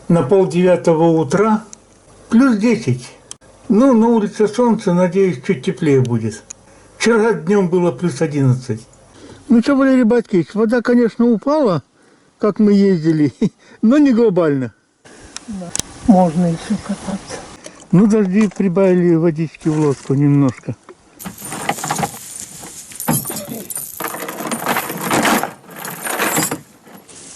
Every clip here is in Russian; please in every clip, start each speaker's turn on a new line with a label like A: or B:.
A: На 8:30 утра плюс 10. Ну, на улице солнце, надеюсь, чуть теплее будет. Вчера днем было плюс 11. Ну что, Валерий Баткевич, вода, конечно, упала, как мы ездили, но не глобально.
B: Да. Можно еще кататься.
A: Ну, дожди прибавили водички в лодку немножко.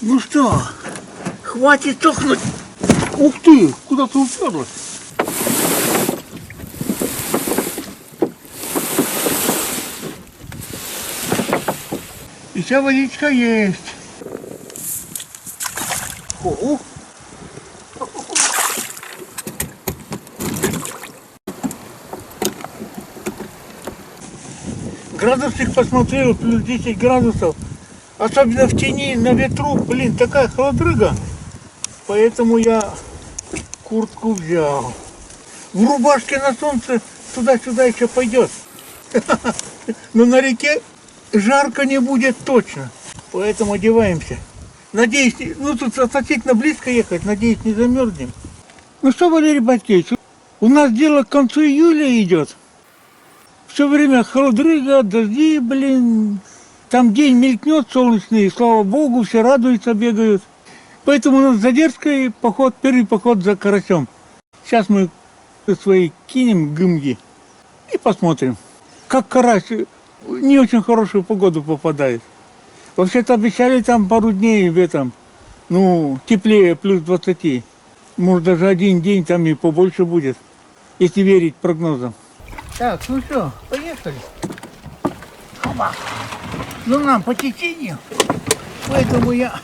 A: Ну что, хватит тухнуть. Ух ты, куда ты уперлась? Еще водичка есть. О. Градусник посмотрел, плюс 10 градусов. Особенно в тени, на ветру, блин, такая холодрыга. Поэтому я куртку взял. В рубашке на солнце туда-сюда еще пойдет. Но на реке жарко не будет точно. Поэтому одеваемся. Надеюсь, ну тут относительно близко ехать, надеюсь, не замерзнем. Ну что, Валерий Баткевич, у нас дело к концу июля идет. Все время холодрыга, дожди, блин. Там день мелькнет солнечный, и, слава богу, все радуются, бегают. Поэтому у нас задержка поход, первый поход за карасем. Сейчас мы свои кинем гымги и посмотрим, как карась не очень хорошую погоду попадает. Вообще-то обещали там пару дней в этом, ну, теплее, плюс 20. Может, даже один день там и побольше будет, если верить прогнозам. Так, ну что, поехали. Хоба. Ну, нам по течению, поэтому я...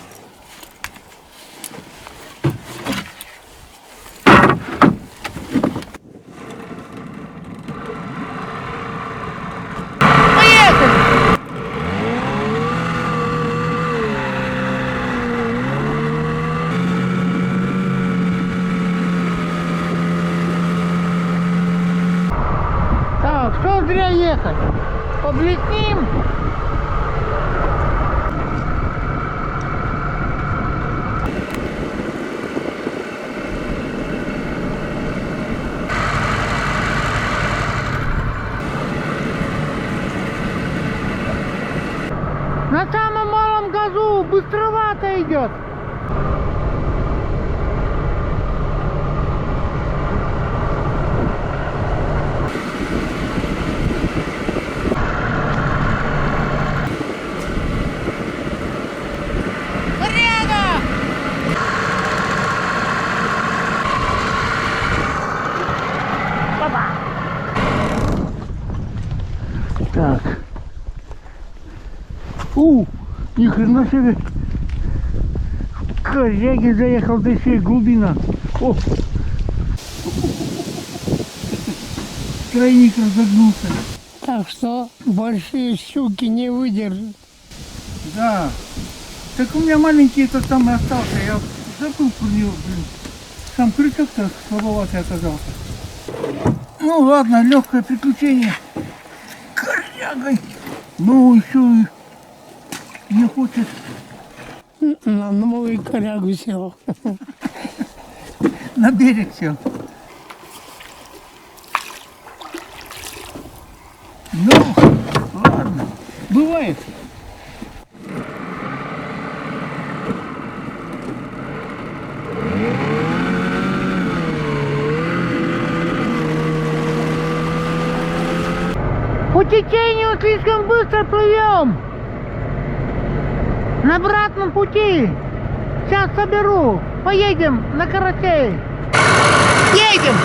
A: Поехали! Так, что зря ехать? Поблетним? На самом малом газу быстровато идет. Порядок! Папа! Так. Ни хрена себе. Коряги заехал, да еще и глубина. О! Тройник разогнулся.
B: Так что большие щуки не выдержат.
A: Да. Так у меня маленький этот самый остался. Я забыл про него, блин. Сам крючок-то слабоватый оказался. Ну ладно, легкое приключение. Корягой. Ну еще и не хочет.
B: На новый корягу сел.
A: На берег сел. Ну, ладно. Бывает. По течению слишком быстро плывем. На обратном пути. Сейчас соберу. Поедем на карасей. Едем!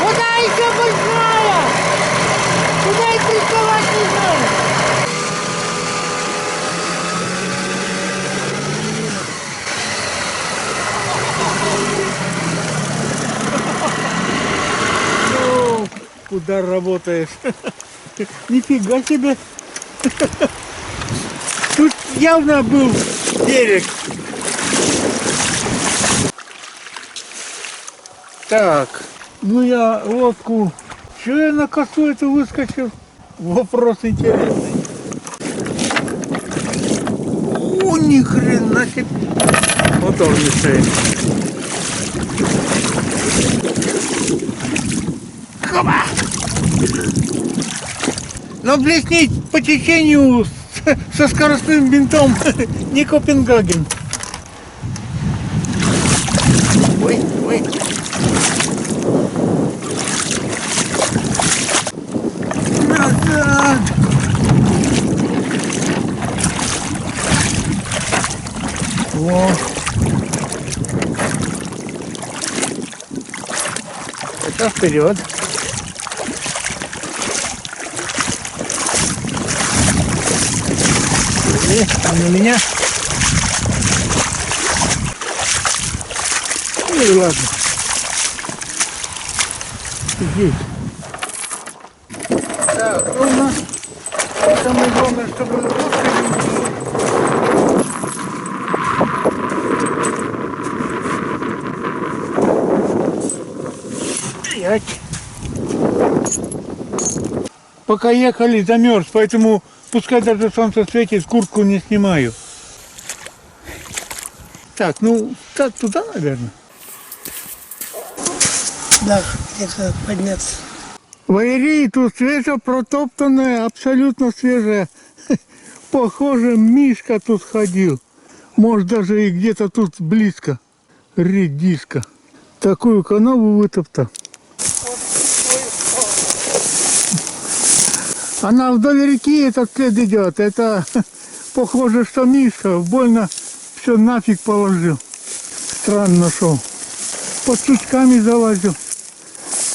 A: Вода еще большая! Куда и рисковать не знаю! Куда работаешь? Нифига себе! Тут явно был берег. Так, ну я лодку... Чего я на косу эту выскочил? Вопрос интересный. О, ни хрена себе. Вот он мешает. Хоба! Но блеснить по течению со скоростным винтом не Копенгаген. Ой, ой. Назад. О. Это вперед. На меня. Ну и ладно. Здесь. Так, ровно. Самое главное, чтобы лодка не стоять. Пока ехали, замерз, поэтому пускай даже солнце светит, куртку не снимаю. Так, ну, так туда, наверное.
B: Да, где-то подняться.
A: Валерий, тут свежо протоптанная, абсолютно свежая. Похоже, Мишка тут ходил. Может, даже и где-то тут близко. Редиска. Такую канаву вытоптал. Она вдоль реки этот след идет. Это похоже, что Мишка больно все нафиг положил. Странно шел. Под сучками залазил.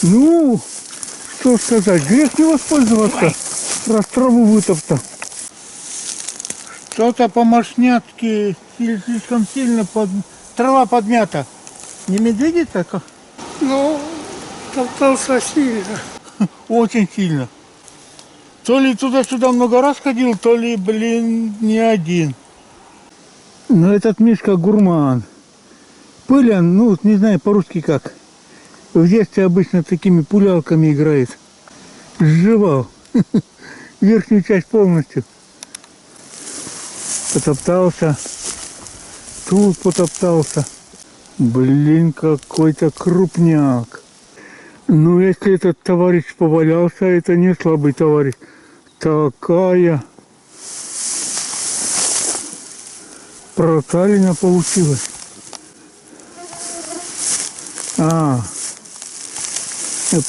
A: Ну, что сказать, грех не воспользоваться, раз траву вытоптал. Что-то по мошнятке слишком сильно трава подмята. Не медведица?
B: Ну, топтался сильно.
A: Очень сильно. То ли туда-сюда много раз ходил, то ли, блин, не один. Но этот Мишка гурман. Пылян, ну, не знаю по-русски как. В детстве обычно такими пулялками играет. Сживал. Верхнюю часть полностью. Потоптался. Тут потоптался. Блин, какой-то крупняк. Ну, если этот товарищ повалялся, это не слабый товарищ. Такая проталина получилась.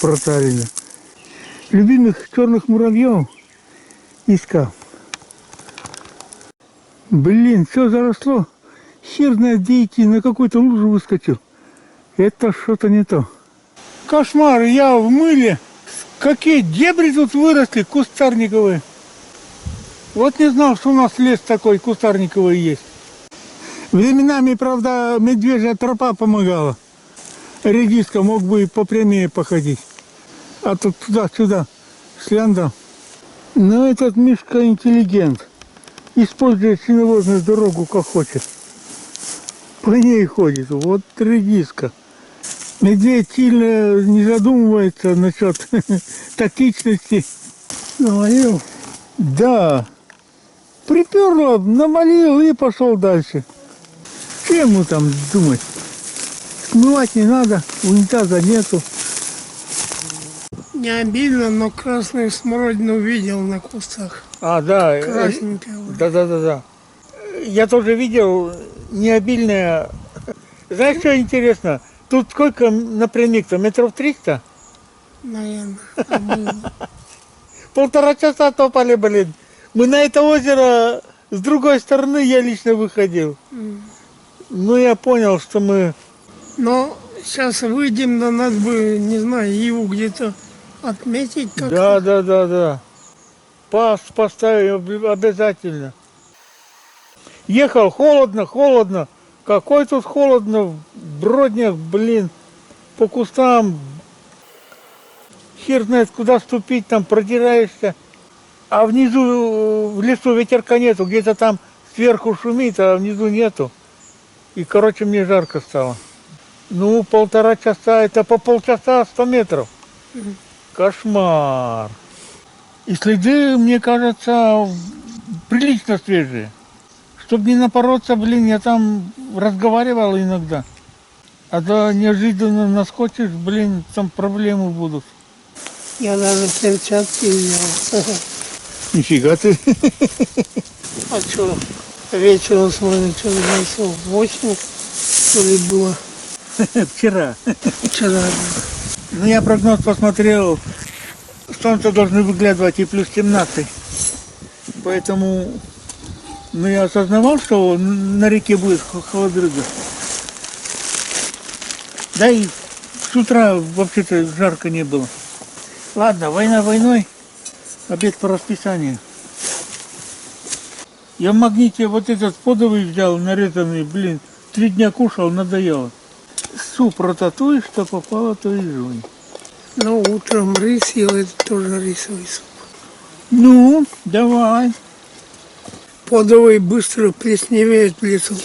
A: Проталина. Любимых черных муравьев искал. Блин, все заросло. Хер знает, где идти, на какую-то лужу выскочил. Это что-то не то. Кошмар, я в мыле. Какие дебри тут выросли, кустарниковые. Вот не знал, что у нас лес такой кустарниковый есть. Временами, правда, медвежья тропа помогала. Редиска мог бы и попрямее походить. А тут туда-сюда слянда. Но этот Мишка интеллигент. Использует синовозную дорогу как хочет. По ней ходит. Вот редиска. Медведь сильно не задумывается насчет тактичности.
B: Навалил.
A: Да. Приперло, намолил и пошел дальше. Чем ему там думать? Смывать не надо, унитаза нету.
B: Не обидно, но красную смородину видел на кустах.
A: А, да.
B: Красненькая.
A: Да. Я тоже видел необильное. Знаешь, что интересно? Тут сколько напрямик-то? Метров 300?
B: Наверное. А было.
A: 1,5 часа топали, блин. Мы на это озеро с другой стороны я лично выходил. Ну, я понял, что мы...
B: Но сейчас выйдем, да надо бы, не знаю, его где-то отметить как-то.
A: Да. Пас поставим обязательно. Ехал холодно. Какой тут холодно в Броднях, блин. По кустам. Хер знает, куда ступить, там продираешься. А внизу в лесу ветерка нету, где-то там сверху шумит, а внизу нету. И, короче, мне жарко стало. Ну, 1,5 часа, это по полчаса 100 метров. Кошмар. И следы, мне кажется, прилично свежие. Чтобы не напороться, блин, я там разговаривал иногда. А то неожиданно наскочишь, блин, там проблемы будут.
B: Я даже перчатки взял.
A: Нифига ты.
B: А что, вечером смотрю, что часов 8, что ли, было
A: Вчера.
B: вчера.
A: Ну, я прогноз посмотрел. Солнце должно выглядывать и плюс 17. Поэтому, ну, я осознавал, что на реке будет холодрыга. Да и с утра вообще-то жарко не было. Ладно, война войной, обед по расписанию. Я в Магните вот этот подовый взял, нарезанный, блин, 3 дня кушал, надоело. Суп рататуй, что попало, то и жуй.
B: Ну, утром рис ел, это тоже рисовый суп.
A: Ну, давай.
B: Подовый быстро плесневеет в лесу.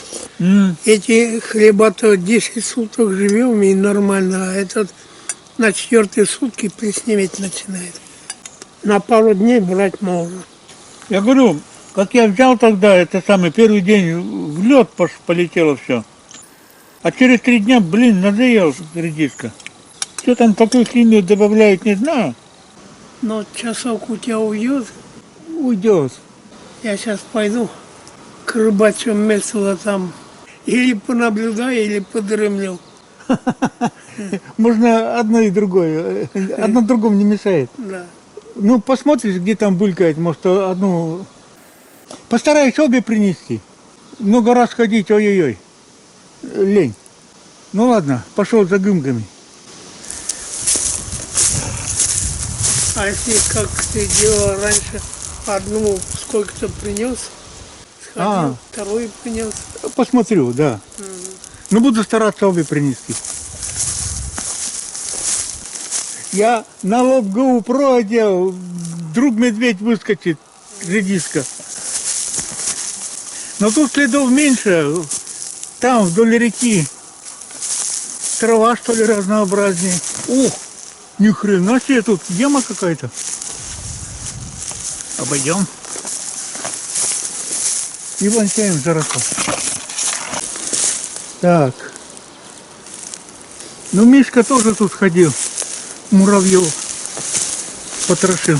B: Эти хлеба-то 10 суток живем и нормально, а этот на 4-е сутки плесневеть начинает. На пару дней брать можно.
A: Я говорю, как я взял тогда, это самый первый день, в лед полетело все. А через 3 дня, блин, надоел редиска. Что там такую химию добавляют, не знаю.
B: Но часок у тебя уйдет.
A: Уйдет.
B: Я сейчас пойду к рыбачьему месту, там или понаблюдаю, или подремлю.
A: Можно одно и другое. Одно другому не мешает.
B: Да.
A: Ну, посмотришь, где там булькает, может, одну... Постараюсь обе принести. Много раз ходить, ой-ой-ой. Лень. Ну ладно, пошел за гымками.
B: А если как ты делал раньше, одну сколько-то принес, сходил, вторую принес.
A: Посмотрю, да. Но буду стараться обе принести. Я на лоб GoPro одел, вдруг медведь выскочит, редиска. Но тут следов меньше, там вдоль реки трава, что ли, разнообразнее. Ух, ни хрена себе, тут яма какая-то. Обойдем. Иван-чаем заросло. Так. Ну, Мишка тоже тут ходил. Муравьев потрошил.